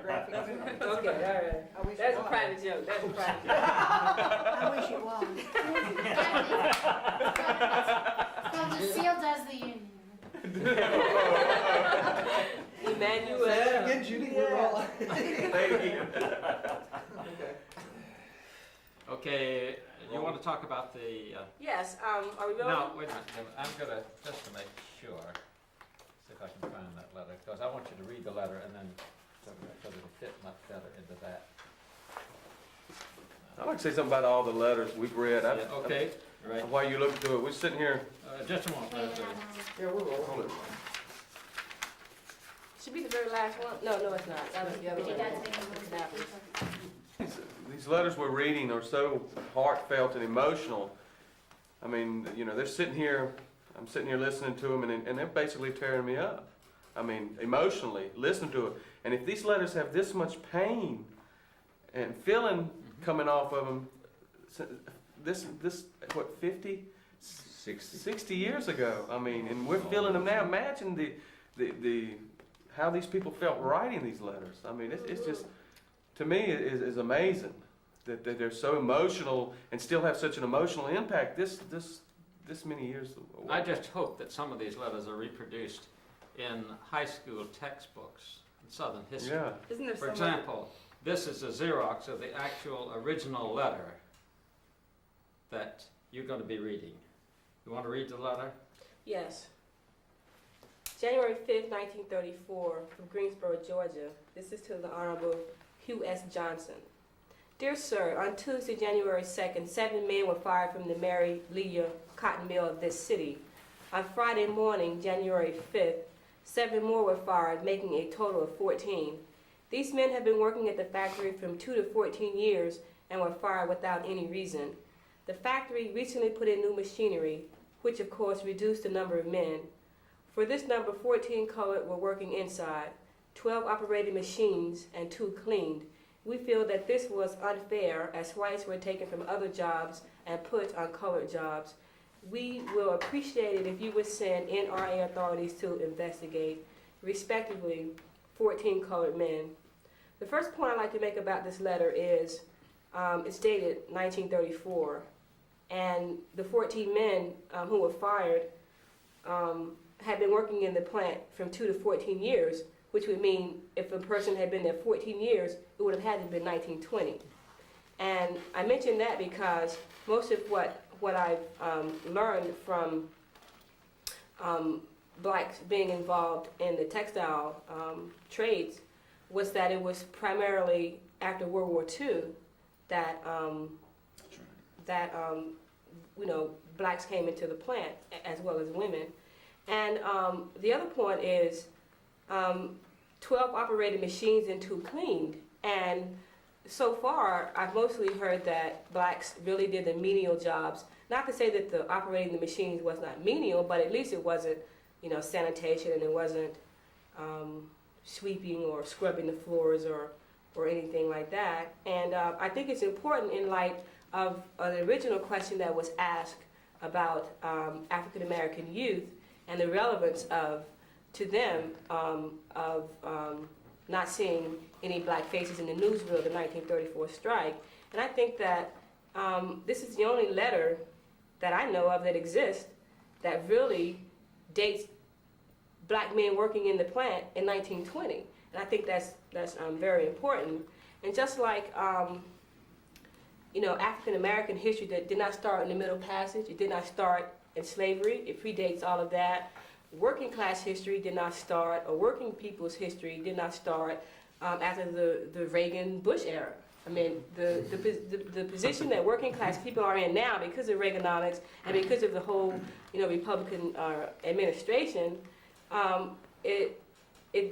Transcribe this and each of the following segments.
graphic. Okay, all right. I wish That's it a was. private joke, that's a private joke. I wish it was. Because Lucille does the union. Emmanuel. Again, Judy, we're all. Okay, you want to talk about the, Yes, are we rolling? no, wait a minute, I'm gonna, just to make sure, see if I can find that letter, because I want you to read the letter and then, so that it'll fit much better into that. I'd like to say something about all the letters we've read. Yeah, okay, right, While you look through it, we're sitting here. just a moment. Yeah, we're rolling. Should be the very last one? No, it's not. That was the other one. These letters we're reading are so heartfelt and emotional. I mean, you know, they're sitting here, I'm sitting here listening to them, and they're basically tearing me up. I mean, emotionally, listening to it. And if these letters have this much pain and feeling coming off of them, this what, 50? 60 years ago. I mean, and we're feeling them now. Imagine the how these people felt writing these letters. I mean, it's just, to me, it is amazing that they're so emotional and still have such an emotional impact this many years away. I just hope that some of these letters are reproduced in high school textbooks in Southern history. Yeah. Isn't there For someone- example, this is a Xerox of the actual original letter that you're going to be reading. You want to read the letter? Yes. January 5th, 1934, from Greensboro, Georgia. This is to the Honorable Hugh S. Johnson. Dear Sir, on Tuesday, January 2nd, 7 men were fired from the Mary Leah cotton mill of this city. On Friday morning, January 5th, 7 more were fired, making a total of 14. These men have been working at the factory from 2 to 14 years and were fired without any reason. The factory recently put in new machinery, which of course reduced the number of men. For this number, 14 colored were working inside, 12 operated machines, and 2 cleaned. We feel that this was unfair, as whites were taken from other jobs and put on colored jobs. We will appreciate it if you would send NRA authorities to investigate. Respectively, 14 colored men. The first point I'd like to make about this letter is it's dated 1934, and the 14 men who were fired had been working in the plant from 2 to 14 years, which would mean if a person had been there 14 years, it would have had to have been 1920. And I mention that because most of what I've learned from blacks being involved in the textile trades was that it was primarily after World War II that blacks came into the plant as well as women. And the other point is 12 operated machines and 2 cleaned. And so far, I've mostly heard that blacks really did the menial jobs. Not to say that the operating the machines was not menial, but at least it wasn't, sanitation, and it wasn't sweeping or scrubbing the floors or anything like that. And I think it's important in light of an original question that was asked about African American youth and the relevance to them of not seeing any black faces in the newsreel of the 1934 strike. And I think that this is the only letter that I know of that exists that really dates black men working in the plant in 1920. And I think that's very important. And just like African American history that did not start in the Middle Passage, it did not start in slavery, it predates all of that. Working class history did not start, or working people's history did not start after the Reagan-Bush era. I mean, the position that working class people are in now because of Reaganomics and because of the whole, Republican administration, it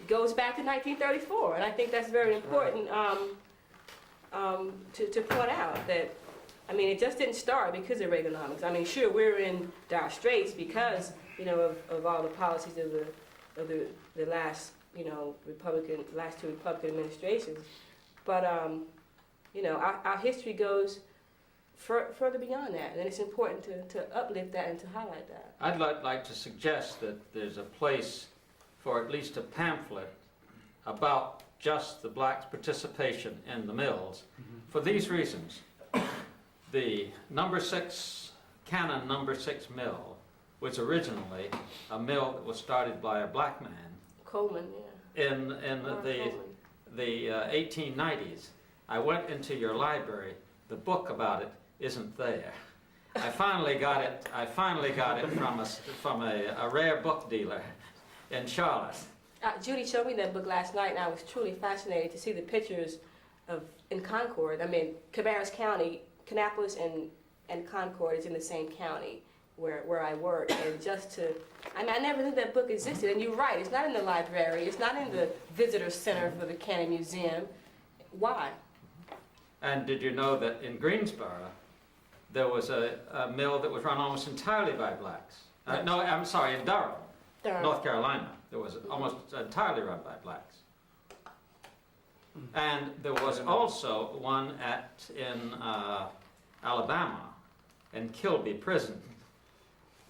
goes back to 1934, and I think that's very important to point out that. I mean, it just didn't start because of Reaganomics. I mean, sure, we're in dire straits because, of all the policies of the last, last 2 Republican administrations. But, our history goes further beyond that, and it's important to uplift that and to highlight that. I'd like to suggest that there's a place for at least a pamphlet about just the blacks' participation in the mills for these reasons. The Cannon number 6 mill was originally a mill that was started by a black man Coleman, yeah. in Mark the Coleman. 1890s. I went into your library. The book about it isn't there. I finally got it from a rare book dealer in Charlotte. Judy showed me that book last night, and I was truly fascinated to see the pictures in Concord. I mean, Cabarrus County, Kannapolis and Concord is in the same county where I work, and I never knew that book existed. And you're right, it's not in the library, it's not in the visitor center for the Cannon Museum. Why? And did you know that in Greensboro there was a mill that was run almost entirely by blacks? No, I'm sorry, in Durham, North Carolina. There was almost entirely run by blacks. And there was also one in Alabama, in Kilby Prison,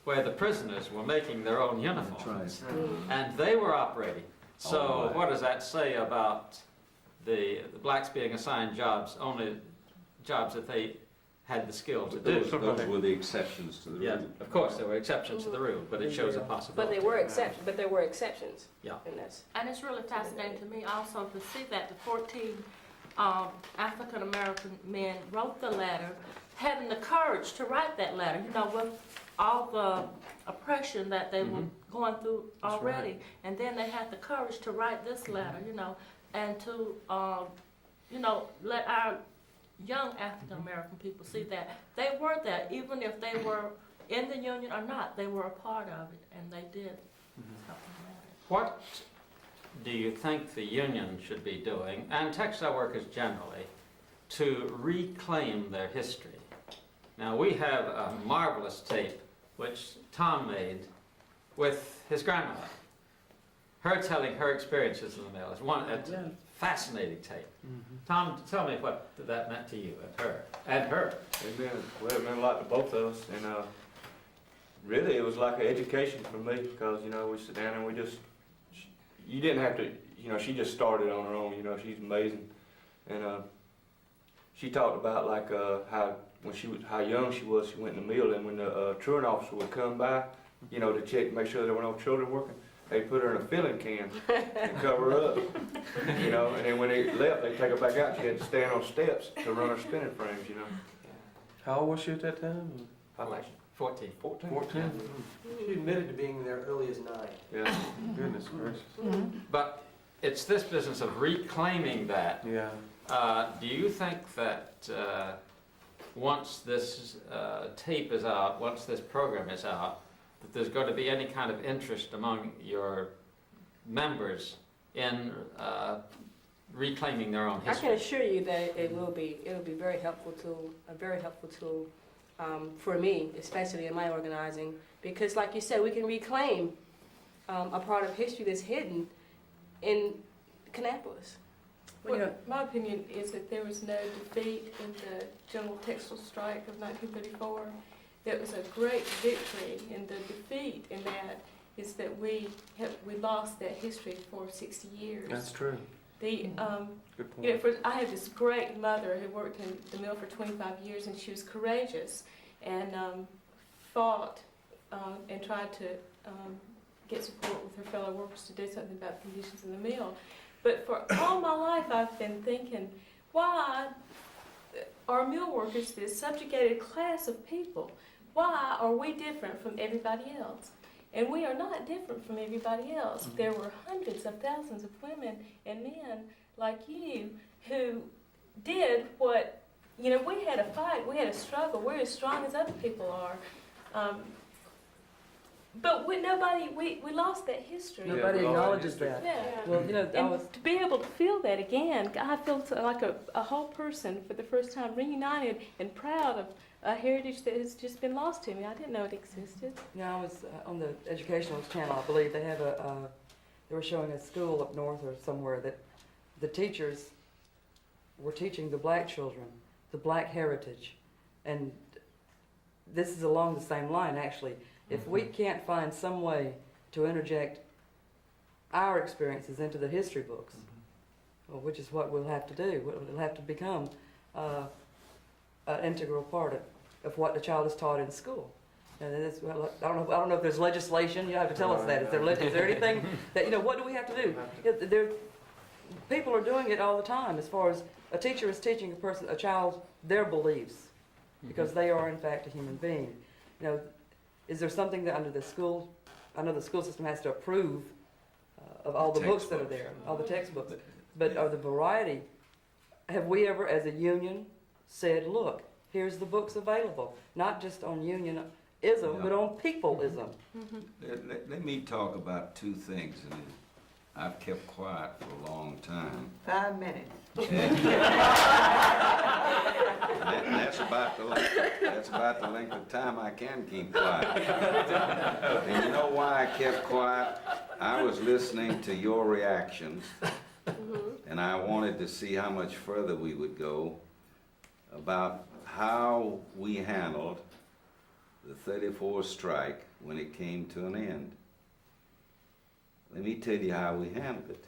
where the prisoners were making their own uniforms. And they were operating. So what does that say about the blacks being assigned jobs, only jobs that they had the skill to do? Those were the exceptions to the rule. Yeah, of course, there were exceptions to the rule, but it shows a possibility. But there were exceptions. Yeah. And it's really fascinating to me also to see that the 14 African American men wrote the letter, having the courage to write that letter, you know, with all the oppression that they were going through already. right. And then they had the courage to write this letter, you know, and to, you know, let our young African American people see that they were there, even if they were in the Union or not, they were a part of it, and they did something about it. What do you think the union should be doing, and textile workers generally, to reclaim their history? Now, we have a marvelous tape which Tom made with his grandmother. Her telling her experiences in the mill is a fascinating tape. Tom, tell me what that meant to you and her. Well, it meant a lot to both of us, and really it was like an education for me, because, you know, we sit down and you didn't have to, you know, she just started on her own, you know, she's amazing. And she talked about like how young she was, she went in the mill, and when the truant officer would come by, you know, to check, make sure there were no children working, they put her in a filling can and cover her up, you know, and then when they left, they take her back out. She had to stand on steps to run her spinning frames, you know. How old was she at that time? How much? 14. 14. She admitted to being there early as 9. Yeah. Goodness gracious. But it's this business of reclaiming that. Yeah. Do you think that once this tape is out, once this program is out, that there's going to be any kind of interest among your members in reclaiming their own I history? can assure you that it will be a very helpful tool for me, especially in my organizing, because like you said, we can reclaim a part of history that's hidden in Kannapolis. Well, my opinion is that there was no defeat in the General Textile Strike of 1934. There was a great victory, and the defeat in that is that we lost that history for 60 years. That's true. The Good point. you know, I had this great mother who worked in the mill for 25 years, and she was courageous and fought and tried to get support with her fellow workers to do something about the conditions in the mill. But for all my life, I've been thinking, why are mill workers this subjugated class of people? Why are we different from everybody else? And we are not different from everybody else. There were hundreds of thousands of women and men like you who did what, you know, we had a fight, we had a struggle, we're as strong as other people are. But we lost that history. Nobody acknowledges that. Yeah. Well, you know, And to be able to feel that again, I feel like a whole person for the first time, reunited and proud of a heritage that has just been lost to me. I didn't know it existed. I was on the educational channel, I believe. They have they were showing a school up north or somewhere that the teachers were teaching the black children the black heritage. And this is along the same line, actually. If we can't find some way to interject our experiences into the history books, which is what we'll have to do. It'll have to become an integral part of what the child is taught in school. And it's, well, I don't know if there's legislation. You have to tell us that. Is there anything that, what do we have to do? People are doing it all the time. As far as a teacher is teaching a child their beliefs, because they are in fact a human being. Is there something that under the school? I know the school system has to approve of all the books that are there, all the textbooks. But are the variety? Have we ever, as a union, said, "Look, here's the books available," not just on unionism, but on peopleism? Let me talk about two things, and I've kept quiet for a long time. 5 minutes. That's about the length of time I can keep quiet. And you know why I kept quiet? I was listening to your reactions, and I wanted to see how much further we would go about how we handled the 34 strike when it came to an end. Let me tell you how we handled it.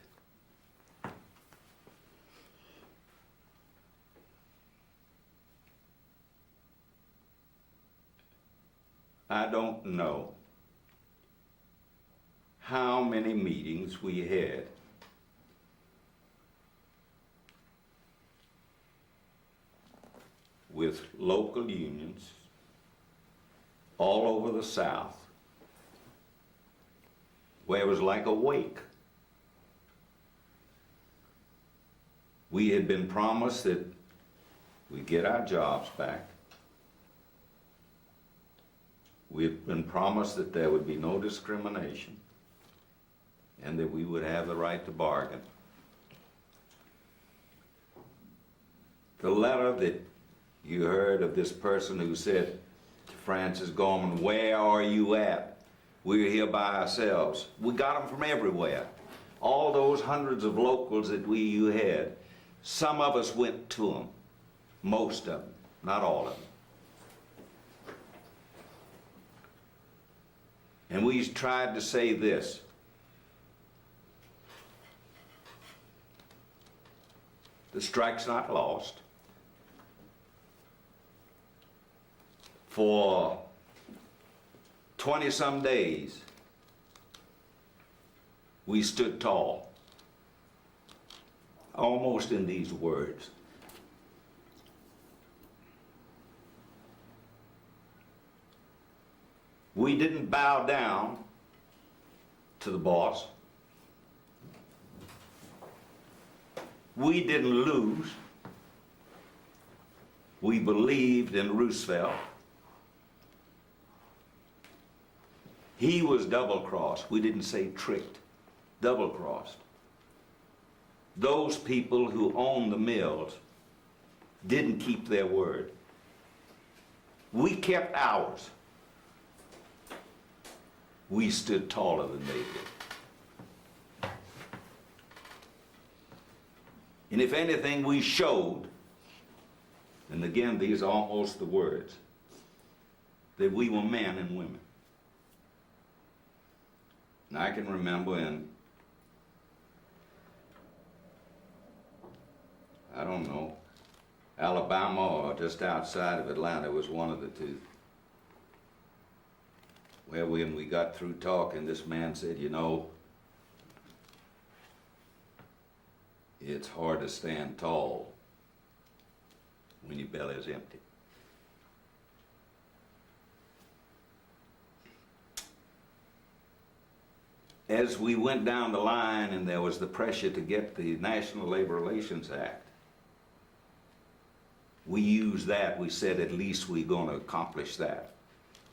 I don't know how many meetings we had with local unions all over the South, where it was like a wake. We had been promised that we'd get our jobs back. We had been promised that there would be no discrimination and that we would have the right to bargain. The letter that you heard of this person who said to Francis Gorman, "Where are you at? We're here by ourselves." We got them from everywhere. All those hundreds of locals that you had, some of us went to them. Most of them, not all of them. And we tried to say this: the strike's not lost. For 20-some days, we stood tall, almost in these words. We didn't bow down to the boss. We didn't lose. We believed in Roosevelt. He was double-crossed. We didn't say tricked, double-crossed. Those people who owned the mills didn't keep their word. We kept ours. We stood taller than they did. And if anything, we showed, and again, these are almost the words, that we were men and women. And I can remember in, I don't know, Alabama or just outside of Atlanta, was one of the two, where when we got through talking, this man said, "You know, it's hard to stand tall when your belly's empty." As we went down the line and there was the pressure to get the National Labor Relations Act, we used that. We said, at least we're going to accomplish that.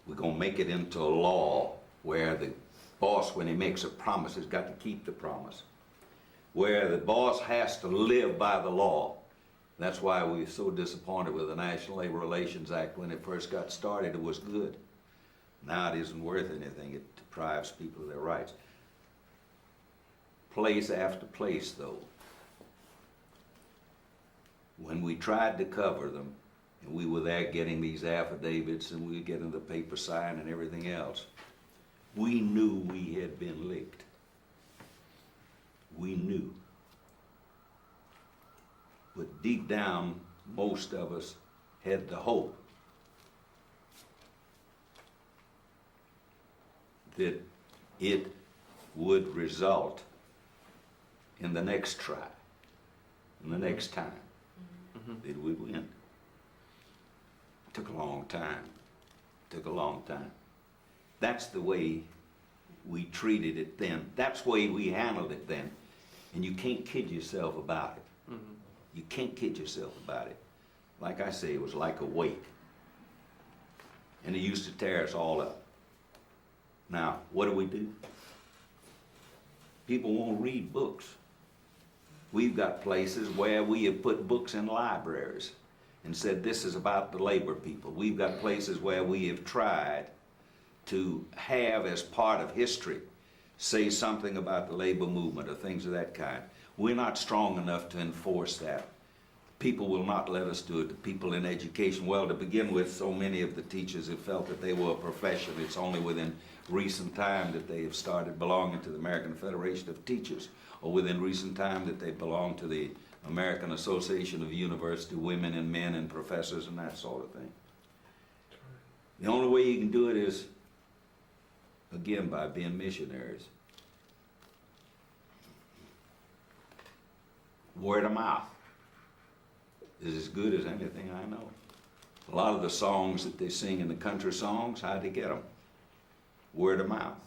We're going to make it into a law where the boss, when he makes a promise, has got to keep the promise. Where the boss has to live by the law. That's why we were so disappointed with the National Labor Relations Act when it first got started. It was good. Now it isn't worth anything. It deprives people of their rights. Place after place, though, when we tried to cover them, and we were there getting these affidavits and we were getting the paper signed and everything else, we knew we had been licked. We knew. deep down, most of us had the hope that it would result in the next try, in the next time, that we'd win. It took a long time. Took a long time. That's the way we treated it then. That's the way we handled it then. And you can't kid yourself about it. You can't kid yourself about it. Like I say, it was like a weight. And it used to tear us all up. Now, what do? People won't read books. We've got places where we have put books in libraries and said this is about the labor people. We've got places where we have tried to have as part of history say something about the labor movement or things of that kind. We're not strong enough to enforce that. People will not let us do it. The people in education, well, to begin with, so many of the teachers have felt that they were a profession. It's only within recent time that they have started belonging to the American Federation of Teachers, or within recent time that they belong to the American Association of University Women and Men and Professors and that sort of thing. The only way you can do it is, again, by being missionaries. Word of mouth is as good as anything I know. A lot of the songs that they sing in the country songs, how'd they get them? Word of mouth.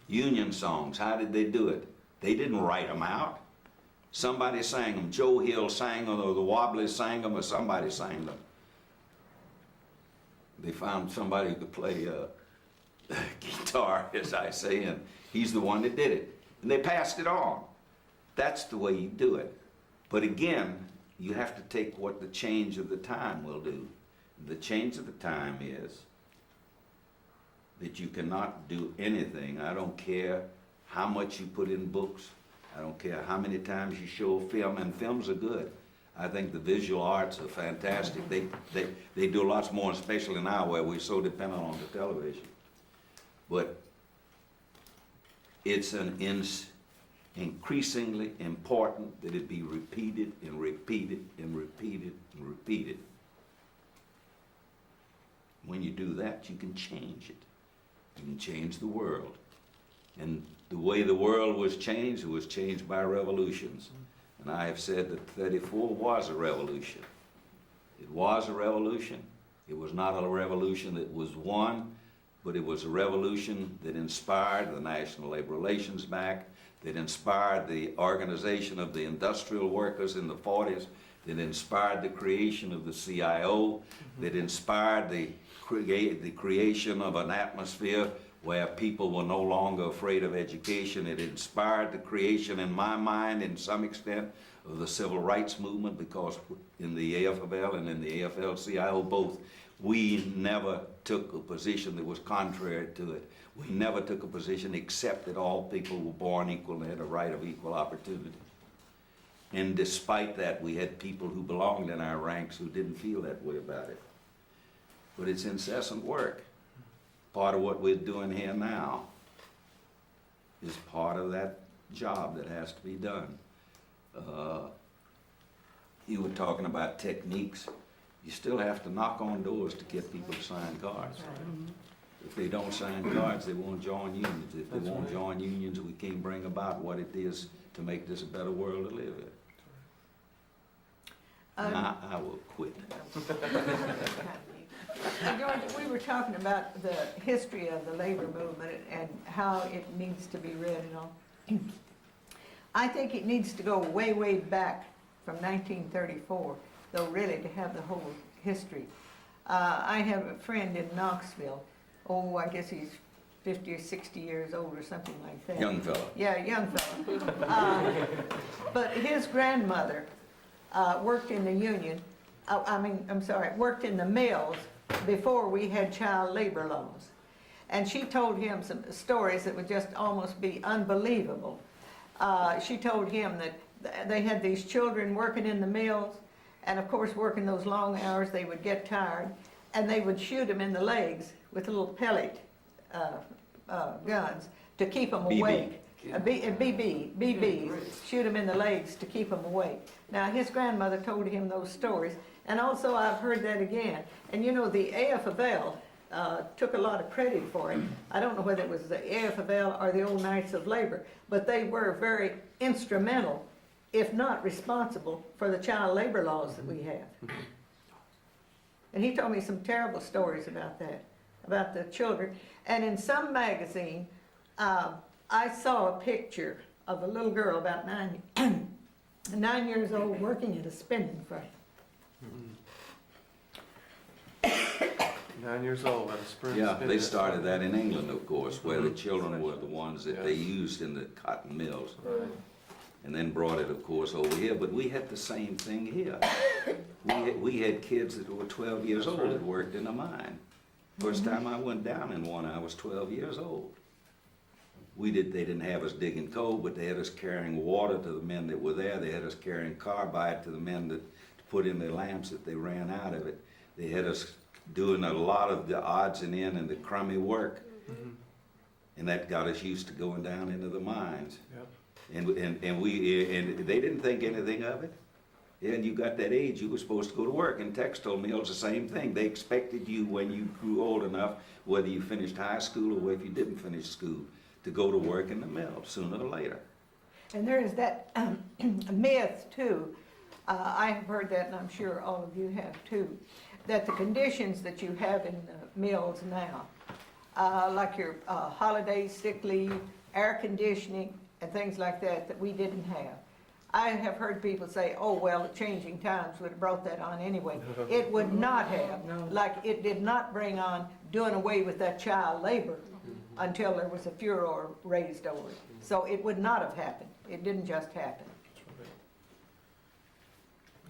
Union songs, how did they do it? They didn't write them out. Somebody sang them. Joe Hill sang them, or the Wobblies sang them, or somebody sang them. They found somebody who could play guitar, as I say, and he's the one that did it. And they passed it on. That's the way you do it. But again, you have to take what the change of the time will do. The change of the time is that you cannot do anything. I don't care how much you put in books. I don't care how many times you show film, and films are good. I think the visual arts are fantastic. They do lots more, especially now where we're so dependent on the television. But it's increasingly important that it be repeated and repeated and repeated and repeated. When you do that, you can change it. You can change the world. And the way the world was changed, it was changed by revolutions. And I have said that 34 was a revolution. It was a revolution. It was not a revolution that was won, but it was a revolution that inspired the National Labor Relations Act, that inspired the organization of the industrial workers in the 40s, that inspired the creation of the CIO, that inspired the creation of an atmosphere where people were no longer afraid of education. It inspired the creation, in my mind, in some extent, of the civil rights movement, because in the AFL and in the AFL-CIO both, we never took a position that was contrary to it. We never took a position except that all people were born equal and had a right of equal opportunity. And despite that, we had people who belonged in our ranks who didn't feel that way about it. But it's incessant work. Part of what we're doing here now is part of that job that has to be done. You were talking about techniques. You still have to knock on doors to get people to sign cards. If they don't sign cards, they won't join unions. If they won't join unions, we can't bring about what it is to make this a better world to live in. I will quit. George, we were talking about the history of the labor movement and how it needs to be read and all. I think it needs to go way, way back from 1934, though, really, to have the whole history. I have a friend in Knoxville. Oh, I guess he's 50 or 60 years old or something like that. Young fellow. Yeah, young fellow. But his grandmother worked in the union, worked in the mills before we had child labor laws. And she told him some stories that would just almost be unbelievable. She told him that they had these children working in the mills, and of course working those long hours, they would get tired, and they would shoot them in the legs with little pellet guns to keep them awake. BBs, shoot them in the legs to keep them awake. Now, his grandmother told him those stories, and also I've heard that again. And you know, the AFL took a lot of credit for it. I don't know whether it was the AFL or the Old Knights of Labor, but they were very instrumental, if not responsible, for the child labor laws that we have. And he told me some terrible stories about that, about the children. And in some magazine, I saw a picture of a little girl about 9 years old working at a spinning frame. 9 years old at a spring. Yeah, they started that in England, of course, where the children were the ones that they used in the cotton mills. Right. And then brought it, of course, over here. But we had the same thing here. We had kids that were 12 years old that worked in a mine. First time I went down in one, I was 12 years old. They didn't have us digging coal, but they had us carrying water to the men that were there. They had us carrying carbide to the men to put in their lamps if they ran out of it. They had us doing a lot of the odds and ends and the crummy work. Mm-hmm. And that got us used to going down into the mines. Yep. And they didn't think anything of it. And you got that age, you were supposed to go to work. In textile mills, the same thing. They expected you when you grew old enough, whether you finished high school or if you didn't finish school, to go to work in the mill sooner or later. And there is that myth too, I have heard that, and I'm sure all of you have too, that the conditions that you have in the mills now, like your holidays, sick leave, air conditioning, and things like that, that we didn't have. I have heard people say, oh, well, the changing times would have brought that on anyway. It would not have. No. Like it did not bring on doing away with that child labor until there was a furor raised over it. So it would not have happened. It didn't just happen.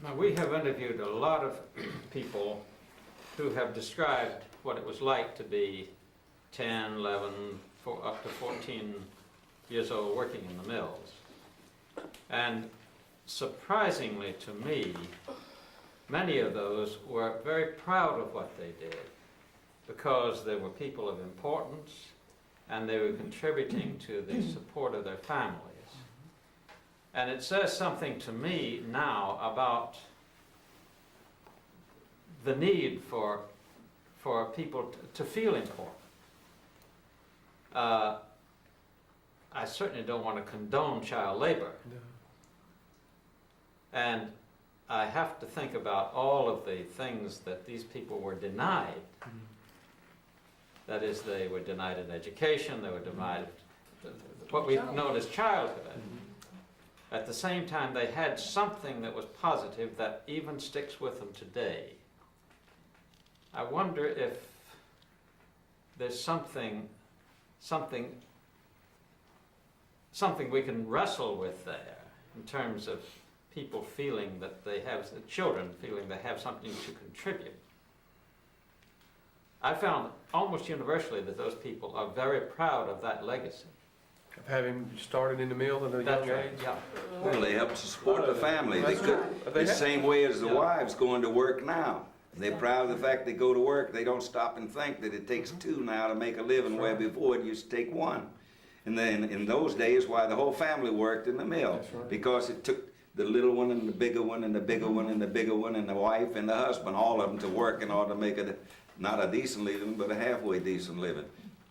Now, we have interviewed a lot of people who have described what it was like to be 10, 11, up to 14 years old working in the mills. And surprisingly to me, many of those were very proud of what they did because they were people of importance and they were contributing to the support of their families. And it says something to me now about the need for people to feel important. I certainly don't want to condone child labor. No. And I have to think about all of the things that these people were denied. Mm-hmm. That is, they were denied an education, they were denied what we've known as childhood. Mm-hmm. At the same time, they had something that was positive that even sticks with them today. I wonder if there's something we can wrestle with there in terms of people feeling that they have, the children feeling they have something to contribute. I found almost universally that those people are very proud of that legacy. Of having started in the mill at a That's young right, age. yeah. Well, they helped to support the family. They That's could, right. They the have. same way as the Yeah. wives going to work now. They're proud of the fact they go to work. They don't stop and think that it takes two now to make a living, where before it used to take one. And then in those days, why the whole family worked in the mill, That's right. because it took the little one and the bigger one and the bigger one and the bigger one and the wife and the husband, all of them to work in order to make it not a decent living, but a halfway decent living.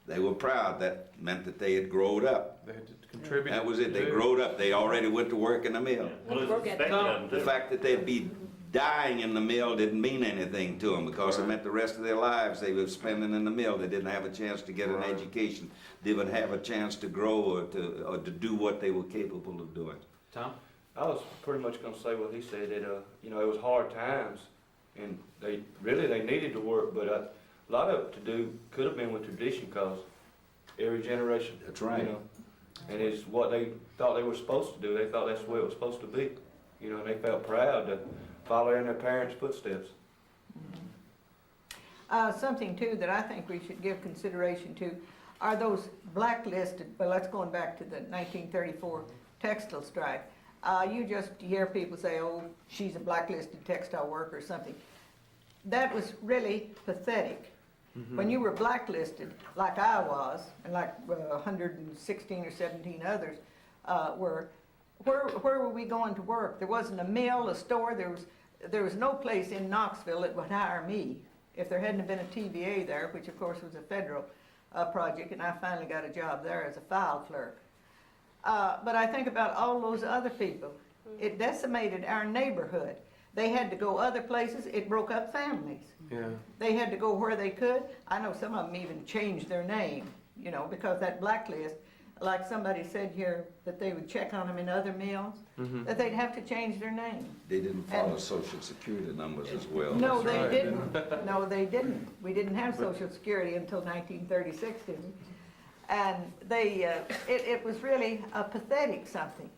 They were proud. That meant that they had grown up. They had to contribute. That was it. They to- growed up. They already went to work in the mill. Well, it's Work ethic. expected of them The to. fact that they'd be dying in the mill didn't mean anything to them, because it meant the rest of their lives they were spending in the mill. They didn't have a chance to get an Right. education, didn't have a chance to grow or to do what they were capable of doing. Tom? I was pretty much gonna say what he said, that, you know, it was hard times, and they needed to work, but a lot of it to do could have been with tradition, cause every generation. That's right. You know, and it's what they thought they were supposed to do. They thought that's the way it was supposed to be. You know, and they felt proud to follow in their parents' footsteps. Something too that I think we should give consideration to are those blacklisted, well, that's going back to the 1934 textile strike. You just hear people say, oh, she's a blacklisted textile worker or something. That was really pathetic. When you were blacklisted, like I was, and like 116 or 17 others were, where were we going to work? There wasn't a mill, a store. There was no place in Knoxville that would hire me if there hadn't been a TVA there, which of course was a federal project, and I finally got a job there as a file clerk. But I think about all those other people. It decimated our neighborhood. They had to go other places. It broke up families. Yeah. They had to go where they could. I know some of them even changed their name, you know, because that blacklist, like somebody said here, that they would check on them in other mills, that they'd have to change their name. They didn't follow social security numbers as well. No, That's they right. didn't. No, they didn't. We didn't have Social Security until 1936, did we? And it was really a pathetic something,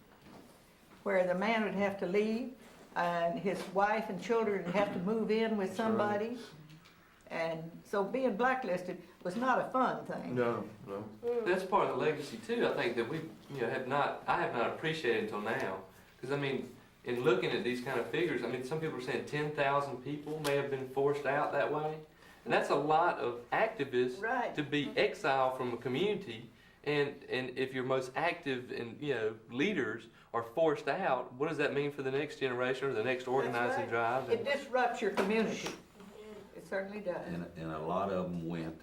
where the man would have to leave, and his wife and children would have to move in with somebody. And so being blacklisted was not a fun thing. No. That's part of the legacy too. I think that we, I have not appreciated until now. Because I mean, in looking at these kind of figures, I mean, some people are saying 10,000 people may have been forced out that way, and that's a lot of activists Right. to be exiled from a community. And if your most active and leaders are forced out, what does that mean for the next generation or the next organizing right. drive? It disrupts your community. It certainly does. And a lot of them went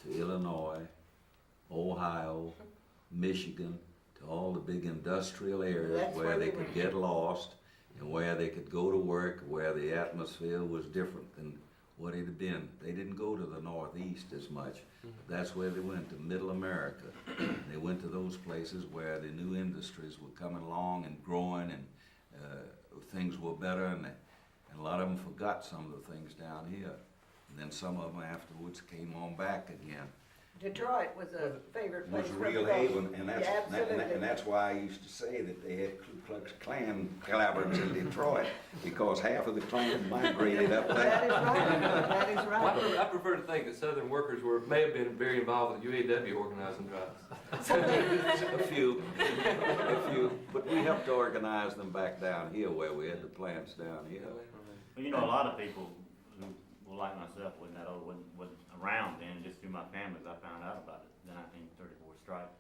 to Illinois, Ohio, Michigan, to all the big industrial areas That's where where they they could went. get lost and where they could go to work, where the atmosphere was different than what it had been. They didn't go to the Northeast as much. That's where they went, to Middle America. They went to those places where the new industries were coming along and growing, and things were better, and a lot of them forgot some of the things down here. And then some of them afterwards came on back again. Detroit was a favorite place Was a for real the gold. haven, and Yeah, absolutely. that's why I used to say that they had Ku Klux Klan calaverings in Detroit, because half of the Klan migrated up That is there. right. That is Well, right. I prefer to think that Southern workers may have been very involved with UAW organizing drives. A few, but we helped organize them back down here where we had the plants down here. Well, a lot of people who, well, like myself, wasn't that old, wasn't around then, just through my family, I found out about it, the 1934 strike.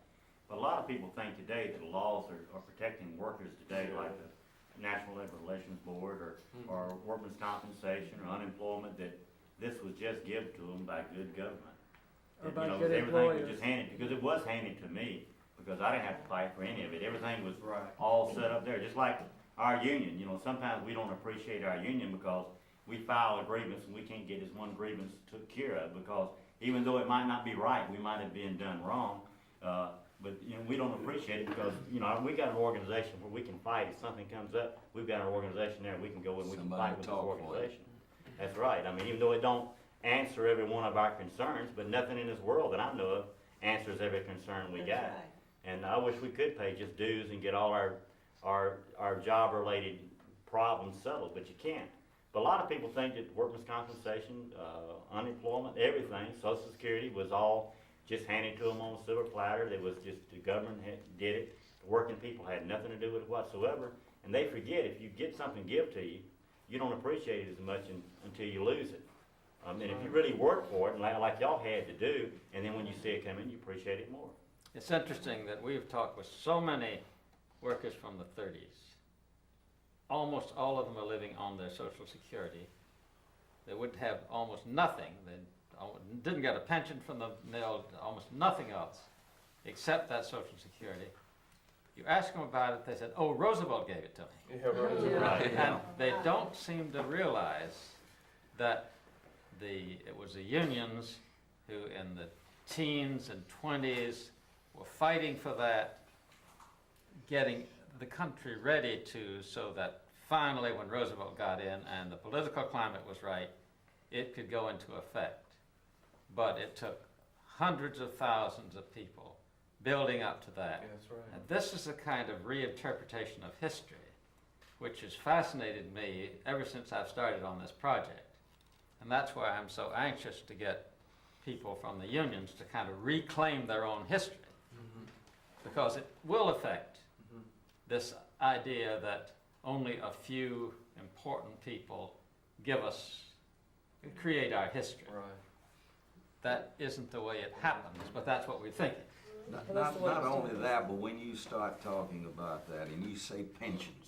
But a lot of people think today that the laws are protecting workers today, like the National Labor Relations Board or workman's compensation or unemployment, that this was just given to them by good government. Or That, by good everything employers. was just handed, because it was handed to me, because I didn't have to fight for any of it. Everything was all set up there, just like our union. Sometimes we don't appreciate our union because we file a grievance and we can't get this one grievance took care of, because even though it might not be right, we might have been done wrong, but we don't appreciate it because we got an organization where we can fight. If something comes up, we've got an organization there we can go and we can Somebody fight with this talk for it. organization. That's right. I mean, even though it don't answer every one of our concerns, but nothing in this world that I know of answers every concern we That's got. right. And I wish we could pay just dues and get all our job-related problems settled, but you can't. But a lot of people think that workman's compensation, unemployment, everything, Social Security was all just handed to them on a silver platter. It was just the government did it. The working people had nothing to do with it whatsoever. And they forget, if you get something give to you, you don't appreciate it as much until you lose it. And if you really work for it, like y'all had to do, and then when you see it come in, you appreciate it more. It's interesting that we've talked with so many workers from the 30s. Almost all of them are living on their Social Security. They would have almost nothing. They didn't get a pension from the mill, almost nothing else except that Social Security. You ask them about it, they said, "Oh, Roosevelt gave it to me." Yeah, right. Right. And they don't seem to realize that it was the unions who in the teens and 20s were fighting for that, getting the country ready so that finally when Roosevelt got in and the political climate was right, it could go into effect. But it took hundreds of thousands of people building up to that. Yeah, that's right. And this is a kind of reinterpretation of history, which has fascinated me ever since I've started on this project. And that's why I'm so anxious to get people from the unions to kind of reclaim their own history, because it will affect this idea that only a few important people create our history. Right. that isn't the way it happens, but that's what we're thinking. Not only that, but when you start talking about that and you say pensions,